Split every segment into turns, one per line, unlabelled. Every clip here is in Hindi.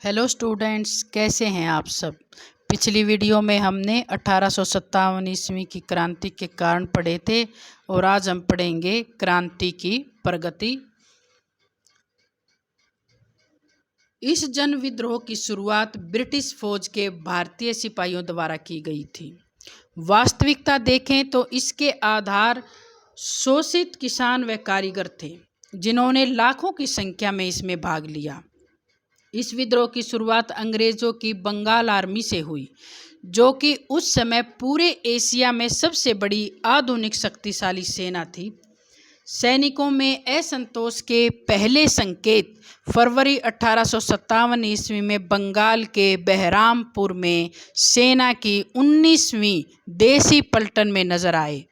हेलो स्टूडेंट्स, कैसे हैं आप सब। पिछली वीडियो में हमने 1857 ईस्वी की क्रांति के कारण पढ़े थे और आज हम पढ़ेंगे क्रांति की प्रगति। इस जन विद्रोह की शुरुआत ब्रिटिश फौज के भारतीय सिपाहियों द्वारा की गई थी। वास्तविकता देखें तो इसके आधार शोषित किसान व कारीगर थे, जिन्होंने लाखों की संख्या में इसमें भाग लिया। इस विद्रोह की शुरुआत अंग्रेजों की बंगाल आर्मी से हुई, जो कि उस समय पूरे एशिया में सबसे बड़ी आधुनिक शक्तिशाली सेना थी। सैनिकों में असंतोष के पहले संकेत फरवरी 1857 ईस्वी में बंगाल के बहरामपुर में सेना की 19वीं देसी पलटन में नजर आए,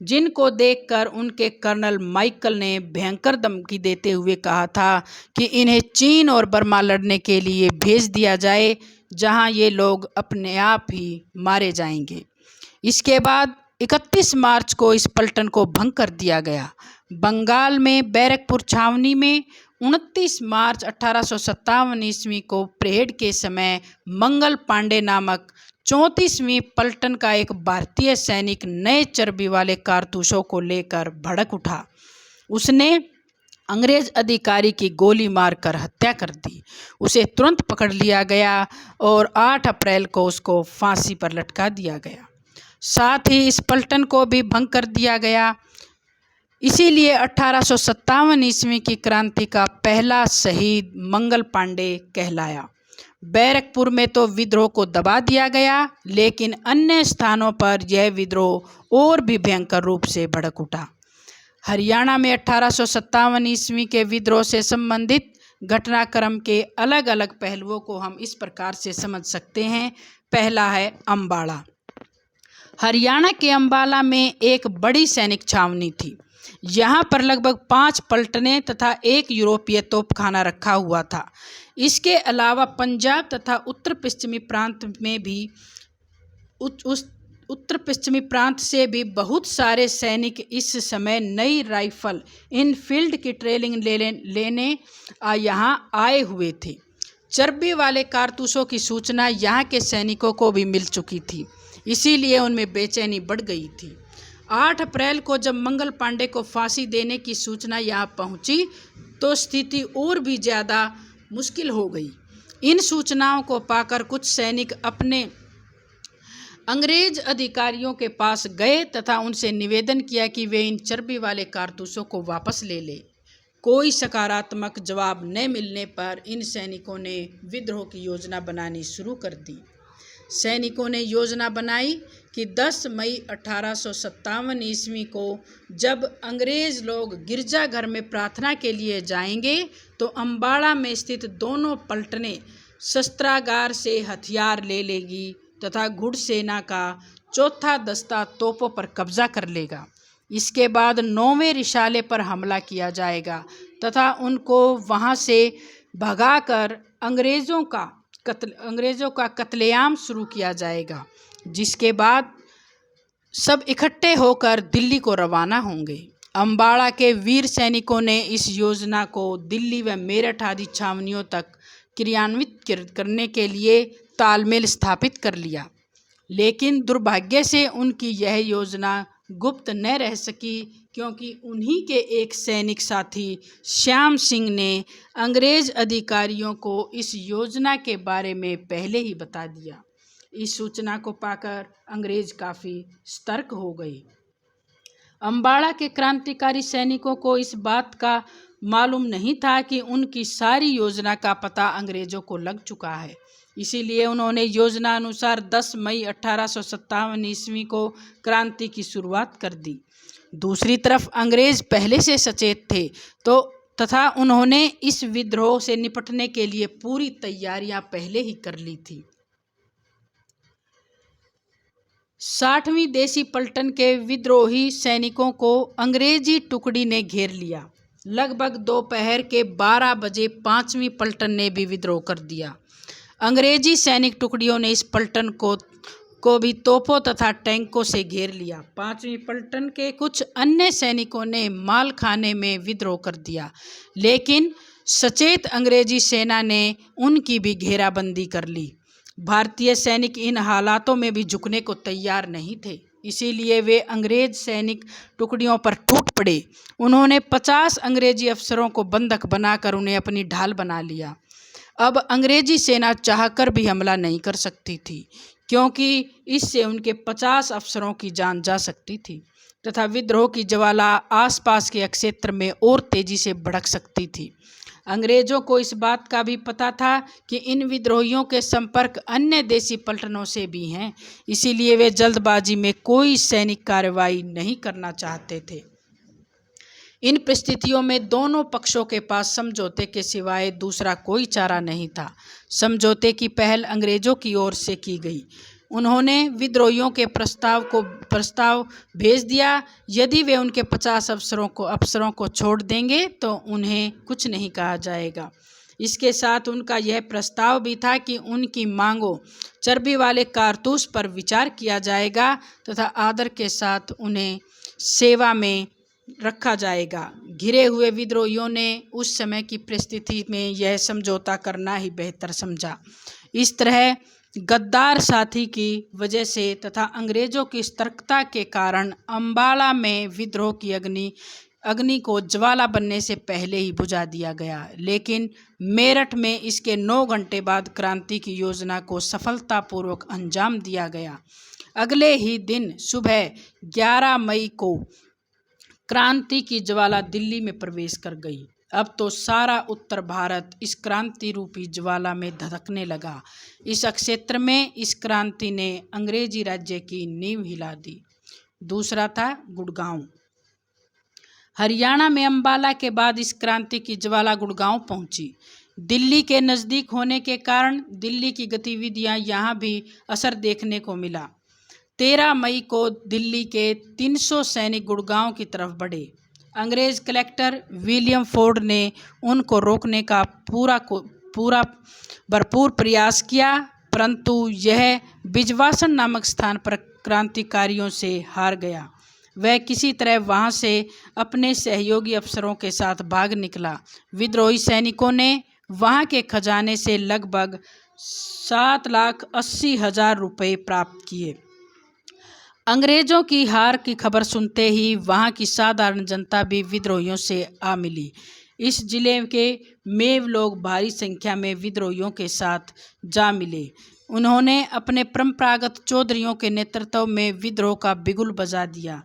जिनको देखकर उनके कर्नल माइकल ने भयंकर धमकी देते हुए कहा था कि इन्हें चीन और बर्मा लड़ने के लिए भेज दिया जाए, जहां ये लोग अपने आप ही मारे जाएंगे। इसके बाद 31 मार्च को इस पलटन को भंग कर दिया गया। बंगाल में बैरकपुर छावनी में 29 मार्च 1857 ईस्वी को परेड के समय मंगल पांडे नामक 34वीं पलटन का एक भारतीय सैनिक नए चर्बी वाले कारतूसों को लेकर भड़क उठा। उसने अंग्रेज अधिकारी की गोली मारकर हत्या कर दी। उसे तुरंत पकड़ लिया गया और 8 अप्रैल को उसको फांसी पर लटका दिया गया। साथ ही इस पलटन को भी भंग कर दिया गया। इसीलिए 1857 ईस्वी की क्रांति का पहला शहीद मंगल पांडे कहलाया। बैरकपुर में तो विद्रोह को दबा दिया गया, लेकिन अन्य स्थानों पर यह विद्रोह और भी भयंकर रूप से भड़क उठा। हरियाणा में 1857 ईस्वी के विद्रोह से संबंधित घटनाक्रम के अलग अलग पहलुओं को हम इस प्रकार से समझ सकते हैं। पहला है अम्बाला। हरियाणा के अम्बाला में एक बड़ी सैनिक छावनी थी। यहाँ पर लगभग 5 पलटनें तथा एक यूरोपीय तोपखाना रखा हुआ था। इसके अलावा पंजाब तथा उत्तर पश्चिमी प्रांत से भी बहुत सारे सैनिक इस समय नई राइफल इनफील्ड की ट्रेनिंग लेने यहाँ आए हुए थे। चर्बी वाले कारतूसों की सूचना यहाँ के सैनिकों को भी मिल चुकी थी, इसीलिए उनमें बेचैनी बढ़ गई थी। 8 अप्रैल को जब मंगल पांडे को फांसी देने की सूचना यहाँ पहुँची तो स्थिति और भी ज़्यादा मुश्किल हो गई। इन सूचनाओं को पाकर कुछ सैनिक अपने अंग्रेज अधिकारियों के पास गए तथा उनसे निवेदन किया कि वे इन चर्बी वाले कारतूसों को वापस ले लें। कोई सकारात्मक जवाब न मिलने पर इन सैनिकों ने विद्रोह की योजना बनानी शुरू कर दी। सैनिकों ने योजना बनाई कि 10 मई 1857 ईस्वी को जब अंग्रेज लोग गिरजाघर में प्रार्थना के लिए जाएंगे तो अम्बाड़ा में स्थित दोनों पलटनें शस्त्रागार से हथियार ले लेगी तथा घुड़सेना का चौथा दस्ता तोपों पर कब्जा कर लेगा। इसके बाद 9वें रिशाले पर हमला किया जाएगा तथा उनको वहां से भगाकर अंग्रेजों का कत्लेआम शुरू किया जाएगा, जिसके बाद सब इकट्ठे होकर दिल्ली को रवाना होंगे। अम्बाड़ा के वीर सैनिकों ने इस योजना को दिल्ली व मेरठ आदि छावनियों तक क्रियान्वित करने के लिए तालमेल स्थापित कर लिया, लेकिन दुर्भाग्य से उनकी यह योजना गुप्त न रह सकी, क्योंकि उन्हीं के एक सैनिक साथी श्याम सिंह ने अंग्रेज अधिकारियों को इस योजना के बारे में पहले ही बता दिया। इस सूचना को पाकर अंग्रेज काफ़ी सतर्क हो गए। अम्बाड़ा के क्रांतिकारी सैनिकों को इस बात का मालूम नहीं था कि उनकी सारी योजना का पता अंग्रेजों को लग चुका है। इसीलिए उन्होंने योजना अनुसार 10 मई 1857 ईस्वी को क्रांति की शुरुआत कर दी। दूसरी तरफ अंग्रेज पहले से सचेत थे तथा उन्होंने इस विद्रोह से निपटने के लिए पूरी तैयारियां पहले ही कर ली थी। 60वीं देसी पलटन के विद्रोही सैनिकों को अंग्रेजी टुकड़ी ने घेर लिया। लगभग दोपहर के 12 बजे 5वीं पलटन ने भी विद्रोह कर दिया। अंग्रेजी सैनिक टुकड़ियों ने इस पलटन को भी तोपों तथा टैंकों से घेर लिया। 5वीं पलटन के कुछ अन्य सैनिकों ने मालखाने में विद्रोह कर दिया, लेकिन सचेत अंग्रेजी सेना ने उनकी भी घेराबंदी कर ली। भारतीय सैनिक इन हालातों में भी झुकने को तैयार नहीं थे, इसीलिए वे अंग्रेज सैनिक टुकड़ियों पर टूट पड़े। उन्होंने 50 अंग्रेजी अफसरों को बंधक बनाकर उन्हें अपनी ढाल बना लिया। अब अंग्रेजी सेना चाहकर भी हमला नहीं कर सकती थी, क्योंकि इससे उनके 50 अफसरों की जान जा सकती थी तथा विद्रोह की ज्वाला आसपास के क्षेत्र में और तेजी से भड़क सकती थी। अंग्रेजों को इस बात का भी पता था कि इन विद्रोहियों के संपर्क अन्य देशी पलटनों से भी हैं, इसीलिए वे जल्दबाजी में कोई सैनिक कार्रवाई नहीं करना चाहते थे। इन परिस्थितियों में दोनों पक्षों के पास समझौते के सिवाय दूसरा कोई चारा नहीं था। समझौते की पहल अंग्रेजों की ओर से की गई। उन्होंने विद्रोहियों के प्रस्ताव भेज दिया। यदि वे उनके 50 अफसरों को छोड़ देंगे तो उन्हें कुछ नहीं कहा जाएगा। इसके साथ उनका यह प्रस्ताव भी था कि उनकी मांगों चर्बी वाले कारतूस पर विचार किया जाएगा तथा आदर के साथ उन्हें सेवा में रखा जाएगा। घिरे हुए विद्रोहियों ने उस समय की परिस्थिति में यह समझौता करना ही बेहतर समझा। इस तरह गद्दार साथी की वजह से तथा अंग्रेजों की सतर्कता के कारण अम्बाला में विद्रोह की अग्नि को ज्वाला बनने से पहले ही बुझा दिया गया, लेकिन मेरठ में इसके 9 घंटे बाद क्रांति की योजना को सफलतापूर्वक अंजाम दिया गया। अगले ही दिन सुबह 11 मई को क्रांति की ज्वाला दिल्ली में प्रवेश कर गई। अब तो सारा उत्तर भारत इस क्रांति रूपी ज्वाला में धधकने लगा। इस क्षेत्र में इस क्रांति ने अंग्रेजी राज्य की नींव हिला दी। दूसरा था गुड़गांव। हरियाणा में अम्बाला के बाद इस क्रांति की ज्वाला गुड़गांव पहुंची। दिल्ली के नज़दीक होने के कारण दिल्ली की गतिविधियां यहाँ भी असर देखने को मिला। 13 मई को दिल्ली के 300 सैनिक गुड़गांव की तरफ बढ़े। अंग्रेज कलेक्टर विलियम फोर्ड ने उनको रोकने का भरपूर प्रयास किया, परंतु यह बिजवासन नामक स्थान पर क्रांतिकारियों से हार गया। वह किसी तरह वहां से अपने सहयोगी अफसरों के साथ भाग निकला। विद्रोही सैनिकों ने वहां के खजाने से लगभग 7,80,000 रुपये प्राप्त किए। अंग्रेजों की हार की खबर सुनते ही वहां की साधारण जनता भी विद्रोहियों से आ मिली। इस जिले के मेव लोग भारी संख्या में विद्रोहियों के साथ जा मिले। उन्होंने अपने परंपरागत चौधरियों के नेतृत्व में विद्रोह का बिगुल बजा दिया।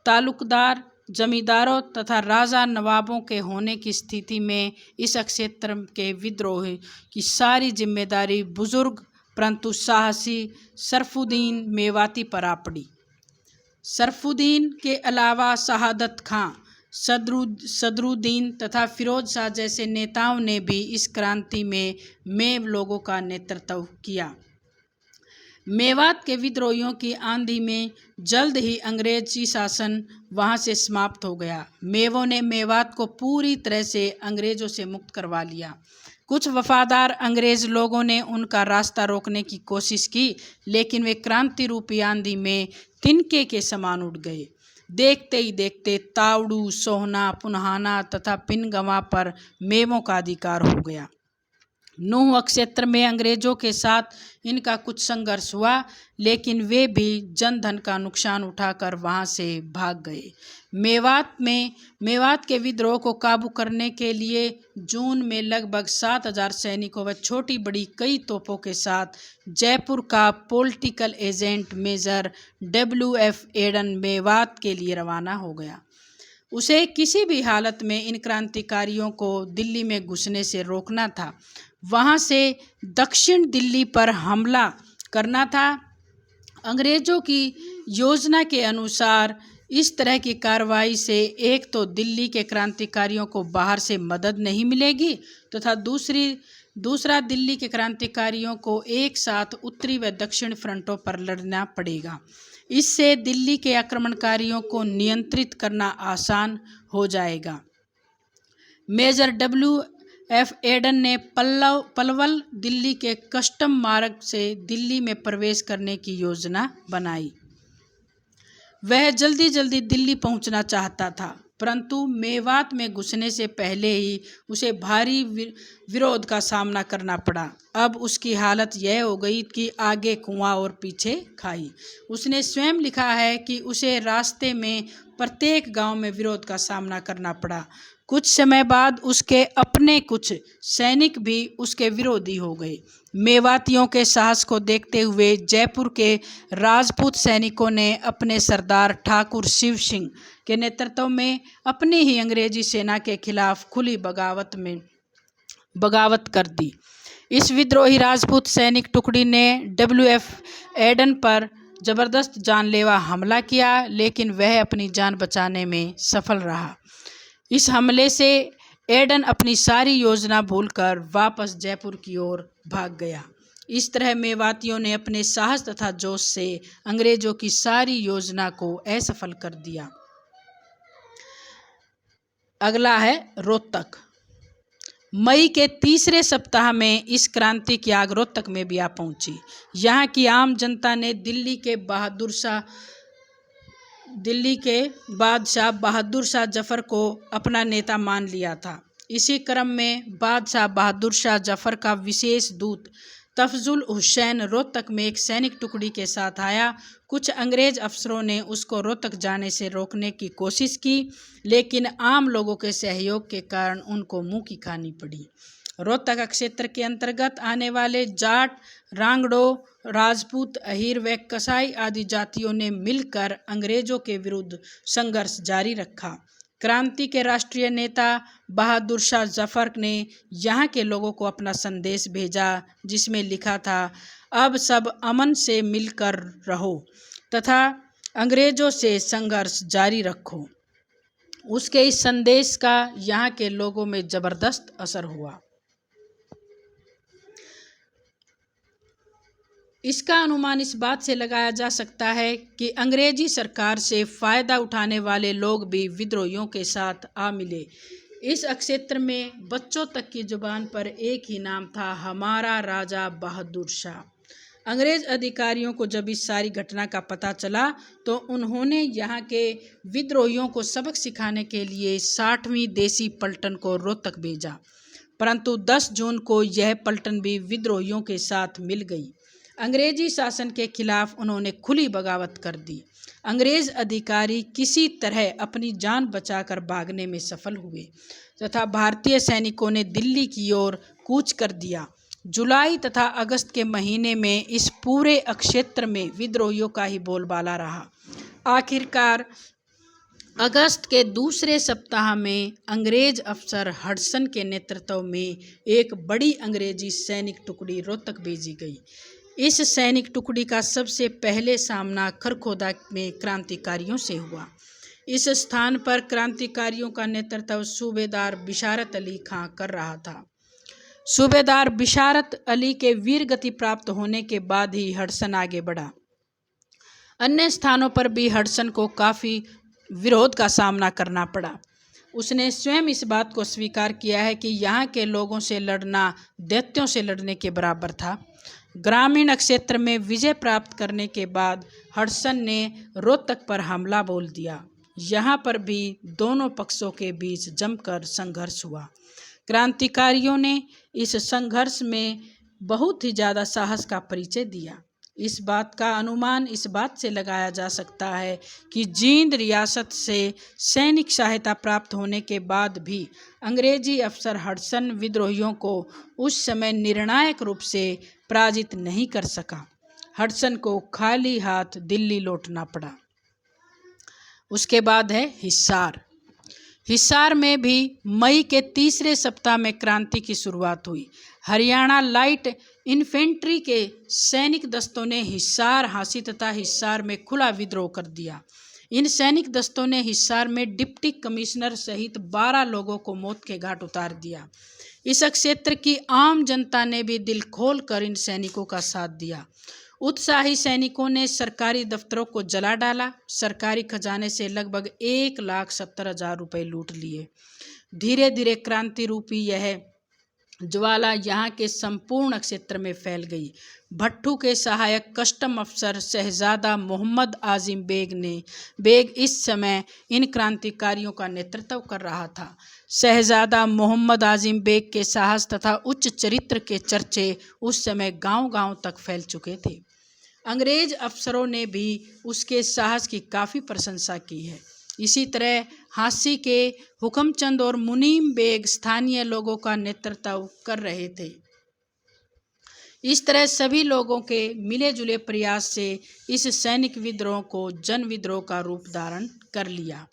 तालुकदार, जमींदारों तथा राजा नवाबों के होने की स्थिति में इस क्षेत्र के विद्रोह की सारी जिम्मेदारी बुजुर्ग परंतु साहसी सरफुद्दीन मेवाती पर आ पड़ी। सरफुद्दीन के अलावा शहादत खां, सदरुद्दीन तथा फिरोज शाह जैसे नेताओं ने भी इस क्रांति में मेव लोगों का नेतृत्व किया। मेवात के विद्रोहियों की आंधी में जल्द ही अंग्रेजी शासन वहां से समाप्त हो गया। मेवों ने मेवात को पूरी तरह से अंग्रेजों से मुक्त करवा लिया। कुछ वफादार अंग्रेज लोगों ने उनका रास्ता रोकने की कोशिश की, लेकिन वे क्रांति रूपी आंधी में तिनके के समान उड़ गए। देखते ही देखते तावड़ू, सोहना, पुन्हाना तथा पिनगवा पर मेवों का अधिकार हो गया। नूह क्षेत्र में अंग्रेजों के साथ इनका कुछ संघर्ष हुआ, लेकिन वे भी जनधन का नुकसान उठाकर वहां से भाग गए। मेवात के विद्रोह को काबू करने के लिए जून में लगभग 7,000 सैनिकों व छोटी बड़ी कई तोपों के साथ जयपुर का political agent major WF Eden Mewat के लिए रवाना हो गया। उसे किसी भी हालत में इन क्रांतिकारियों को दिल्ली में घुसने से रोकना था। वहां से दक्षिण दिल्ली पर हमला करना था। अंग्रेजों की योजना के अनुसार इस तरह की कार्रवाई से एक तो दिल्ली के क्रांतिकारियों को बाहर से मदद नहीं मिलेगी तथा दूसरा दिल्ली के क्रांतिकारियों को एक साथ उत्तरी व दक्षिण फ्रंटों पर लड़ना पड़ेगा। इससे दिल्ली के आक्रमणकारियों को नियंत्रित करना आसान हो जाएगा। मेजर WF एडन ने पलवल दिल्ली के कस्टम मार्ग से दिल्ली में प्रवेश करने की योजना बनाई। वह जल्दी दिल्ली पहुंचना चाहता था। परंतु मेवात में घुसने से पहले ही उसे भारी विरोध का सामना करना पड़ा। अब उसकी हालत यह हो गई कि आगे कुआं और पीछे खाई। उसने स्वयं लिखा है कि उसे रास्ते में प्रत्येक गांव में विरोध का सामना करना पड़ा। कुछ समय बाद उसके अपने कुछ सैनिक भी उसके विरोधी हो गए। मेवातियों के साहस को देखते हुए जयपुर के राजपूत सैनिकों ने अपने सरदार ठाकुर शिव सिंह के नेतृत्व में अपनी ही अंग्रेजी सेना के खिलाफ खुली बगावत कर दी। इस विद्रोही राजपूत सैनिक टुकड़ी ने WF एडन पर जबरदस्त जानलेवा हमला किया, लेकिन वह अपनी जान बचाने में सफल रहा। इस हमले से एडन अपनी सारी योजना भूलकर वापस जयपुर की ओर भाग गया। इस तरह मेवातियों ने अपने साहस तथा जोश से अंग्रेजों की सारी योजना को असफल कर दिया। अगला है रोहतक। मई के तीसरे सप्ताह में इस क्रांति की आग रोहतक में भी आ पहुंची। यहाँ की आम जनता ने दिल्ली के बादशाह बहादुर शाह जफर को अपना नेता मान लिया था। इसी क्रम में बादशाह बहादुर शाह जफर का विशेष दूत तफजुल हुसैन रोहतक में एक सैनिक टुकड़ी के साथ आया। कुछ अंग्रेज अफसरों ने उसको रोहतक जाने से रोकने की कोशिश की, लेकिन आम लोगों के सहयोग के कारण उनको मुंह की खानी पड़ी। रोहतक क्षेत्र के अंतर्गत आने वाले जाट, रांगड़ो, राजपूत, अहीर व कसाई आदि जातियों ने मिलकर अंग्रेजों के विरुद्ध संघर्ष जारी रखा। क्रांति के राष्ट्रीय नेता बहादुर शाह जफर ने यहाँ के लोगों को अपना संदेश भेजा, जिसमें लिखा था, अब सब अमन से मिलकर रहो तथा अंग्रेजों से संघर्ष जारी रखो। उसके इस संदेश का यहाँ के लोगों में जबरदस्त असर हुआ। इसका अनुमान इस बात से लगाया जा सकता है कि अंग्रेजी सरकार से फ़ायदा उठाने वाले लोग भी विद्रोहियों के साथ आ मिले। इस क्षेत्र में बच्चों तक की जुबान पर एक ही नाम था, हमारा राजा बहादुर शाह। अंग्रेज अधिकारियों को जब इस सारी घटना का पता चला तो उन्होंने यहाँ के विद्रोहियों को सबक सिखाने के लिए 60वीं देसी पलटन को रोहतक भेजा, परंतु 10 जून को यह पलटन भी विद्रोहियों के साथ मिल गई। अंग्रेजी शासन के खिलाफ उन्होंने खुली बगावत कर दी। अंग्रेज अधिकारी किसी तरह अपनी जान बचाकर भागने में सफल हुए तथा भारतीय सैनिकों ने दिल्ली की ओर कूच कर दिया। जुलाई तथा अगस्त के महीने में इस पूरे क्षेत्र में विद्रोहियों का ही बोलबाला रहा। आखिरकार अगस्त के दूसरे सप्ताह में अंग्रेज अफसर हडसन के नेतृत्व में एक बड़ी अंग्रेजी सैनिक टुकड़ी रोहतक भेजी गई। इस सैनिक टुकड़ी का सबसे पहले सामना खरखोदा में क्रांतिकारियों से हुआ। इस स्थान पर क्रांतिकारियों का नेतृत्व सूबेदार बिशारत अली खां कर रहा था। सूबेदार बिशारत अली के वीर गति प्राप्त होने के बाद ही हडसन आगे बढ़ा। अन्य स्थानों पर भी हडसन को काफ़ी विरोध का सामना करना पड़ा। उसने स्वयं इस बात को स्वीकार किया है कि यहाँ के लोगों से लड़ना दैत्यों से लड़ने के बराबर था। ग्रामीण क्षेत्र में विजय प्राप्त करने के बाद हडसन ने रोहतक पर हमला बोल दिया। यहाँ पर भी दोनों पक्षों के बीच जमकर संघर्ष हुआ। क्रांतिकारियों ने इस संघर्ष में बहुत ही ज़्यादा साहस का परिचय दिया। इस बात का अनुमान इस बात से लगाया जा सकता है कि जींद रियासत से सैनिक सहायता प्राप्त होने के बाद भी अंग्रेजी अफसर हडसन विद्रोहियों को उस समय निर्णायक रूप से पराजित नहीं कर सका। हडसन को खाली हाथ दिल्ली लौटना पड़ा। उसके बाद है हिसार। हिसार में भी मई के तीसरे सप्ताह में क्रांति की शुरुआत हुई। हरियाणा लाइट इन्फेंट्री के सैनिक दस्तों ने हिसार हांसी तथा हिसार में खुला विद्रोह कर दिया। इन सैनिक दस्तों ने हिसार में डिप्टी कमिश्नर सहित 12 लोगों को मौत के घाट उतार दिया। इस क्षेत्र की आम जनता ने भी दिल खोल कर इन सैनिकों का साथ दिया। उत्साही सैनिकों ने सरकारी दफ्तरों को जला डाला। सरकारी खजाने से लगभग 1,70,000 रुपये लूट लिए। धीरे धीरे क्रांति रूपी यह ज्वाला यहाँ के संपूर्ण क्षेत्र में फैल गई। भट्टू के सहायक कस्टम अफसर शहजादा मोहम्मद आजिम बेग इस समय इन क्रांतिकारियों का नेतृत्व कर रहा था। शहजादा मोहम्मद आजिम बेग के साहस तथा उच्च चरित्र के चर्चे उस समय गांव-गांव तक फैल चुके थे। अंग्रेज अफसरों ने भी उसके साहस की काफ़ी प्रशंसा की है। इसी तरह हांसी के हुकमचंद और मुनीम बेग स्थानीय लोगों का नेतृत्व कर रहे थे। इस तरह सभी लोगों के मिले जुले प्रयास से इस सैनिक विद्रोह को जन विद्रोह का रूप धारण कर लिया।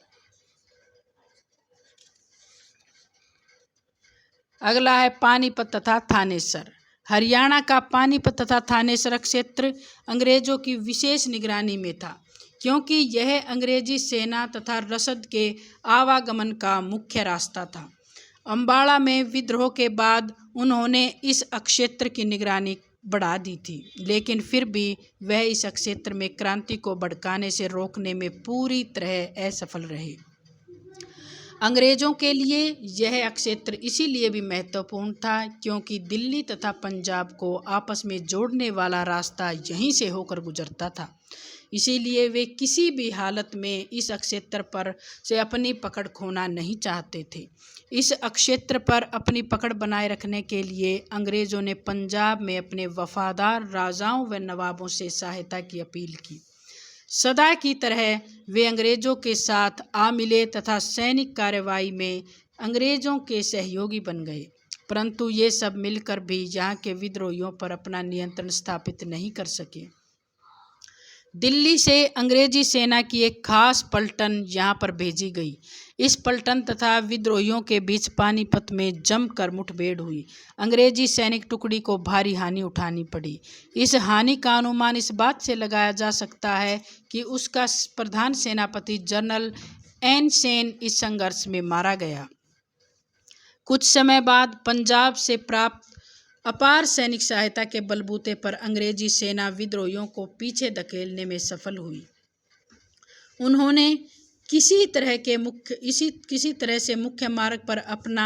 अगला है पानीपत तथा थानेसर। हरियाणा का पानीपत तथा थानेसर क्षेत्र अंग्रेजों की विशेष निगरानी में था, क्योंकि यह अंग्रेजी सेना तथा रसद के आवागमन का मुख्य रास्ता था। अम्बाड़ा में विद्रोह के बाद उन्होंने इस क्षेत्र की निगरानी बढ़ा दी थी, लेकिन फिर भी वह इस क्षेत्र में क्रांति को भड़काने से रोकने में पूरी तरह असफल रहे। अंग्रेजों के लिए यह क्षेत्र इसीलिए भी महत्वपूर्ण था क्योंकि दिल्ली तथा पंजाब को आपस में जोड़ने वाला रास्ता यहीं से होकर गुजरता था। इसीलिए वे किसी भी हालत में इस क्षेत्र पर से अपनी पकड़ खोना नहीं चाहते थे। इस क्षेत्र पर अपनी पकड़ बनाए रखने के लिए अंग्रेज़ों ने पंजाब में अपने वफादार राजाओं व नवाबों से सहायता की अपील की। सदा की तरह वे अंग्रेज़ों के साथ आ मिले तथा सैनिक कार्रवाई में अंग्रेज़ों के सहयोगी बन गए, परंतु ये सब मिलकर भी यहाँ के विद्रोहियों पर अपना नियंत्रण स्थापित नहीं कर सके। दिल्ली से अंग्रेजी सेना की एक खास पलटन यहाँ पर भेजी गई। इस पलटन तथा विद्रोहियों के बीच पानीपत में जमकर मुठभेड़ हुई। अंग्रेजी सैनिक टुकड़ी को भारी हानि उठानी पड़ी। इस हानि का अनुमान इस बात से लगाया जा सकता है कि उसका प्रधान सेनापति जनरल एन सेन इस संघर्ष में मारा गया। कुछ समय बाद पंजाब से प्राप्त अपार सैनिक सहायता के बलबूते पर अंग्रेजी सेना विद्रोहियों को पीछे धकेलने में सफल हुई। उन्होंने किसी तरह से मुख्य मार्ग पर अपना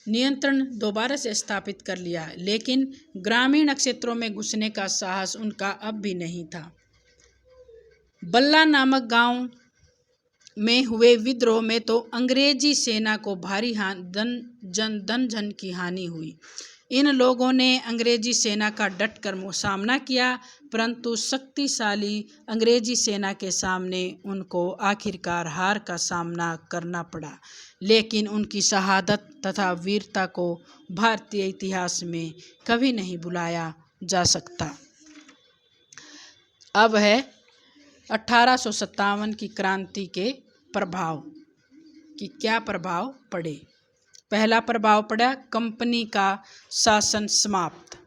नियंत्रण दोबारा से स्थापित कर लिया, लेकिन ग्रामीण क्षेत्रों में घुसने का साहस उनका अब भी नहीं था। बल्ला नामक गांव में हुए विद्रोह में तो अंग्रेजी सेना को भारी धन की हानि हुई। इन लोगों ने अंग्रेजी सेना का डटकर सामना किया, परंतु शक्तिशाली अंग्रेजी सेना के सामने उनको आखिरकार हार का सामना करना पड़ा, लेकिन उनकी शहादत तथा वीरता को भारतीय इतिहास में कभी नहीं भुलाया जा सकता। अब है 1857 की क्रांति के प्रभाव कि क्या प्रभाव पड़े। पहला प्रभाव पड़ा कंपनी का शासन समाप्त।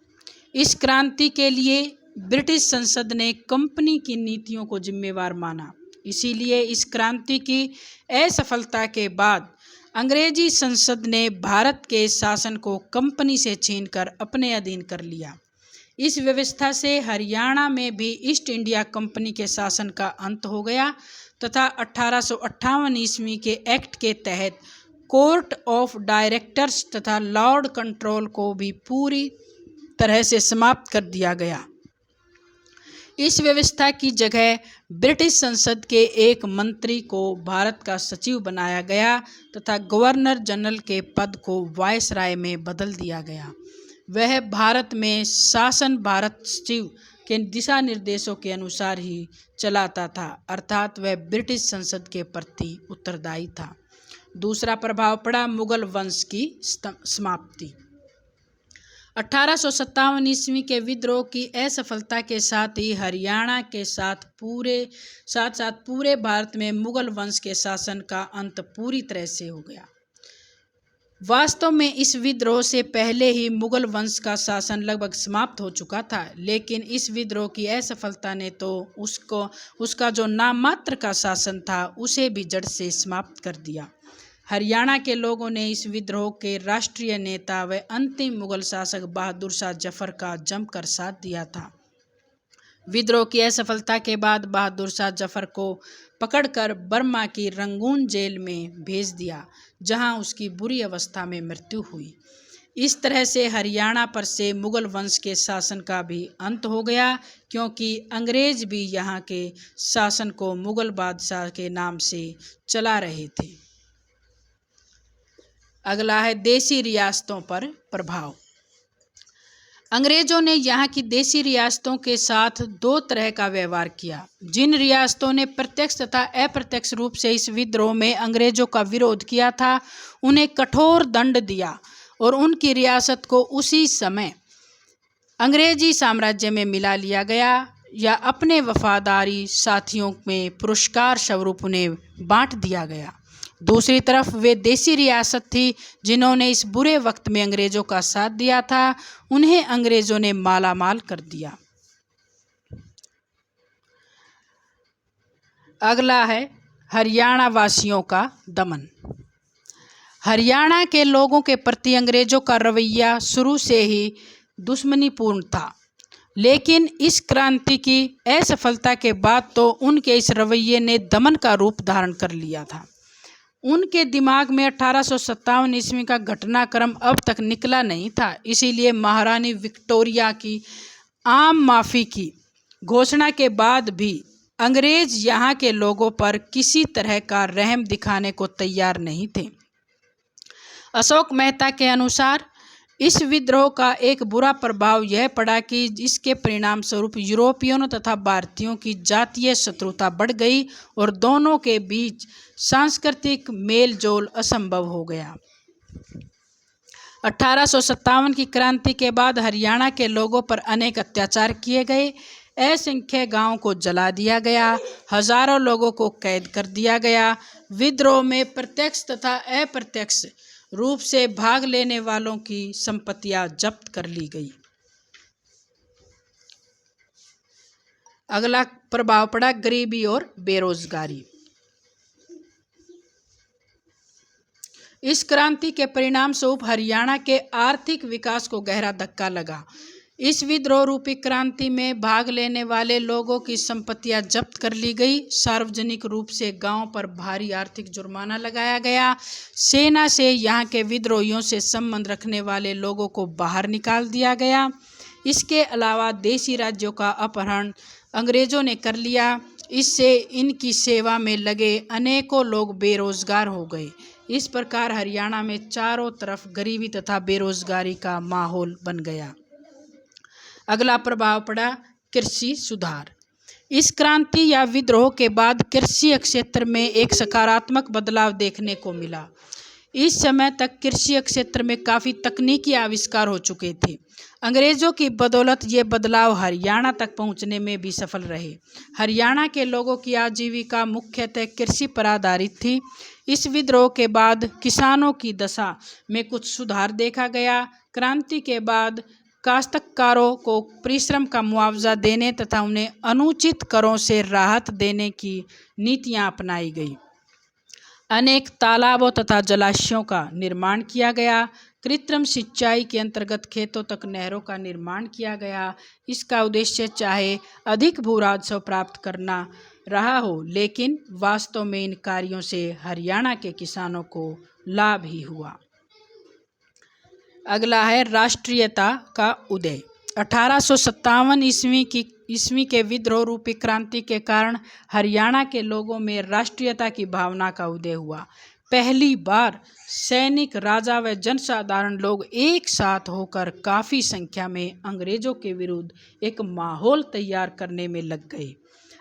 इस क्रांति के लिए ब्रिटिश संसद ने कंपनी की नीतियों को जिम्मेवार माना। इसीलिए इस क्रांति की असफलता के बाद अंग्रेजी संसद ने भारत के शासन को कंपनी से छीनकर अपने अधीन कर लिया। इस व्यवस्था से हरियाणा में भी ईस्ट इंडिया कंपनी के शासन का अंत हो गया तथा 1858 ईस्वी के एक्ट के तहत कोर्ट ऑफ डायरेक्टर्स तथा लॉर्ड कंट्रोल को भी पूरी तरह से समाप्त कर दिया गया। इस व्यवस्था की जगह ब्रिटिश संसद के एक मंत्री को भारत का सचिव बनाया गया तथा गवर्नर जनरल के पद को वायसराय में बदल दिया गया। वह भारत में शासन भारत सचिव के दिशा निर्देशों के अनुसार ही चलाता था, अर्थात वह ब्रिटिश संसद के प्रति उत्तरदायी था। दूसरा प्रभाव पड़ा मुगल वंश की समाप्ति। 1857 ईस्वी के विद्रोह की असफलता के साथ ही हरियाणा के साथ पूरे भारत में मुगल वंश के शासन का अंत पूरी तरह से हो गया। वास्तव में इस विद्रोह से पहले ही मुगल वंश का शासन लगभग समाप्त हो चुका था, लेकिन इस विद्रोह की असफलता ने तो उसका जो नाम मात्र का शासन था उसे भी जड़ से समाप्त कर दिया। हरियाणा के लोगों ने इस विद्रोह के राष्ट्रीय नेता व अंतिम मुगल शासक बहादुर शाह जफर का जमकर साथ दिया था। विद्रोह की असफलता के बाद बहादुर शाह जफर को पकड़कर बर्मा की रंगून जेल में भेज दिया, जहां उसकी बुरी अवस्था में मृत्यु हुई। इस तरह से हरियाणा पर से मुगल वंश के शासन का भी अंत हो गया, क्योंकि अंग्रेज भी यहाँ के शासन को मुगल बादशाह के नाम से चला रहे थे। अगला है देसी रियासतों पर प्रभाव। अंग्रेजों ने यहाँ की देसी रियासतों के साथ दो तरह का व्यवहार किया। जिन रियासतों ने प्रत्यक्ष तथा अप्रत्यक्ष रूप से इस विद्रोह में अंग्रेजों का विरोध किया था, उन्हें कठोर दंड दिया और उनकी रियासत को उसी समय अंग्रेजी साम्राज्य में मिला लिया गया या अपने वफादारी साथियों में पुरस्कार स्वरूप उन्हें बांट दिया गया। दूसरी तरफ वे देसी रियासत थी जिन्होंने इस बुरे वक्त में अंग्रेजों का साथ दिया था, उन्हें अंग्रेजों ने मालामाल कर दिया। अगला है हरियाणा वासियों का दमन। हरियाणा के लोगों के प्रति अंग्रेजों का रवैया शुरू से ही दुश्मनीपूर्ण था, लेकिन इस क्रांति की असफलता के बाद तो उनके इस रवैये ने दमन का रूप धारण कर लिया था। उनके दिमाग में 1857 ईस्वी का घटनाक्रम अब तक निकला नहीं था, इसीलिए महारानी विक्टोरिया की आम माफ़ी की घोषणा के बाद भी अंग्रेज यहाँ के लोगों पर किसी तरह का रहम दिखाने को तैयार नहीं थे। अशोक मेहता के अनुसार इस विद्रोह का एक बुरा प्रभाव यह पड़ा कि इसके परिणाम स्वरूप यूरोपियनों तथा भारतीयों की जातीय शत्रुता बढ़ गई और दोनों के बीच सांस्कृतिक मेल जोल असंभव हो गया। 1857 की क्रांति के बाद हरियाणा के लोगों पर अनेक अत्याचार किए गए। असंख्य गांवों को जला दिया गया, हजारों लोगों को कैद कर दिया गया। विद्रोह में प्रत्यक्ष तथा अप्रत्यक्ष रूप से भाग लेने वालों की संपत्तियां जब्त कर ली गई। अगला प्रभाव पड़ा गरीबी और बेरोजगारी। इस क्रांति के परिणाम स्वरूप हरियाणा के आर्थिक विकास को गहरा धक्का लगा। इस विद्रोह रूपी क्रांति में भाग लेने वाले लोगों की संपत्तियां जब्त कर ली गई। सार्वजनिक रूप से गांव पर भारी आर्थिक जुर्माना लगाया गया। सेना से यहाँ के विद्रोहियों से संबंध रखने वाले लोगों को बाहर निकाल दिया गया। इसके अलावा देसी राज्यों का अपहरण अंग्रेजों ने कर लिया। इससे इनकी सेवा में लगे अनेकों लोग बेरोजगार हो गए। इस प्रकार हरियाणा में चारों तरफ गरीबी तथा बेरोजगारी का माहौल बन गया। अगला प्रभाव पड़ा कृषि सुधार। इस क्रांति या विद्रोह के बाद कृषि क्षेत्र में एक सकारात्मक बदलाव देखने को मिला। इस समय तक कृषि क्षेत्र में काफ़ी तकनीकी आविष्कार हो चुके थे। अंग्रेजों की बदौलत ये बदलाव हरियाणा तक पहुंचने में भी सफल रहे। हरियाणा के लोगों की आजीविका मुख्यतः कृषि पर आधारित थी। इस विद्रोह के बाद किसानों की दशा में कुछ सुधार देखा गया। क्रांति के बाद काश्तकारों को परिश्रम का मुआवजा देने तथा उन्हें अनुचित करों से राहत देने की नीतियां अपनाई गई। अनेक तालाबों तथा जलाशयों का निर्माण किया गया। कृत्रिम सिंचाई के अंतर्गत खेतों तक नहरों का निर्माण किया गया। इसका उद्देश्य चाहे अधिक भू राजस्व प्राप्त करना रहा हो, लेकिन वास्तव में इन कार्यों से हरियाणा के किसानों को लाभ ही हुआ। अगला है राष्ट्रीयता का उदय। 1857 ईस्वी के विद्रोह रूपी क्रांति के कारण हरियाणा के लोगों में राष्ट्रीयता की भावना का उदय हुआ। पहली बार सैनिक, राजा व जनसाधारण लोग एक साथ होकर काफ़ी संख्या में अंग्रेजों के विरुद्ध एक माहौल तैयार करने में लग गए।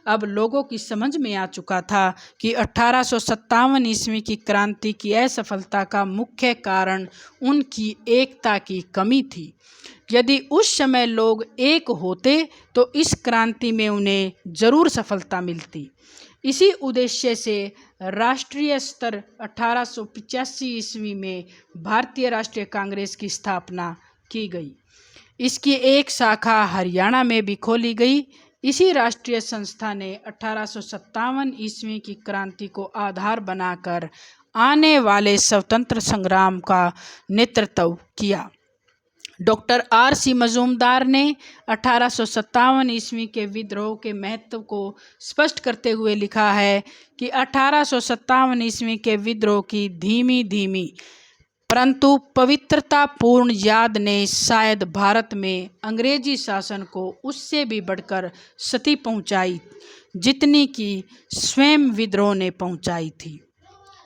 अब लोगों की समझ में आ चुका था कि 1857 ईस्वी की क्रांति की असफलता का मुख्य कारण उनकी एकता की कमी थी। यदि उस समय लोग एक होते तो इस क्रांति में उन्हें जरूर सफलता मिलती। इसी उद्देश्य से राष्ट्रीय स्तर 1885 ईस्वी में भारतीय राष्ट्रीय कांग्रेस की स्थापना की गई। इसकी एक शाखा हरियाणा में भी खोली गई। इसी राष्ट्रीय संस्था ने 1857 ईस्वी की क्रांति को आधार बनाकर आने वाले स्वतंत्र संग्राम का नेतृत्व किया। Doctor R.C. मजूमदार ने 1857 ईस्वी के विद्रोह के महत्व को स्पष्ट करते हुए लिखा है कि 1857 ईस्वी के विद्रोह की धीमी धीमी परंतु पवित्रतापूर्ण याद ने शायद भारत में अंग्रेजी शासन को उससे भी बढ़कर क्षति पहुंचाई जितनी कि स्वयं विद्रोह ने पहुंचाई थी।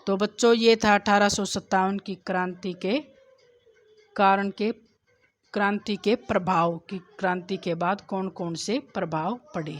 तो बच्चों, ये था 1857 की क्रांति के कारण के क्रांति के प्रभाव की क्रांति के बाद कौन कौन से प्रभाव पड़े।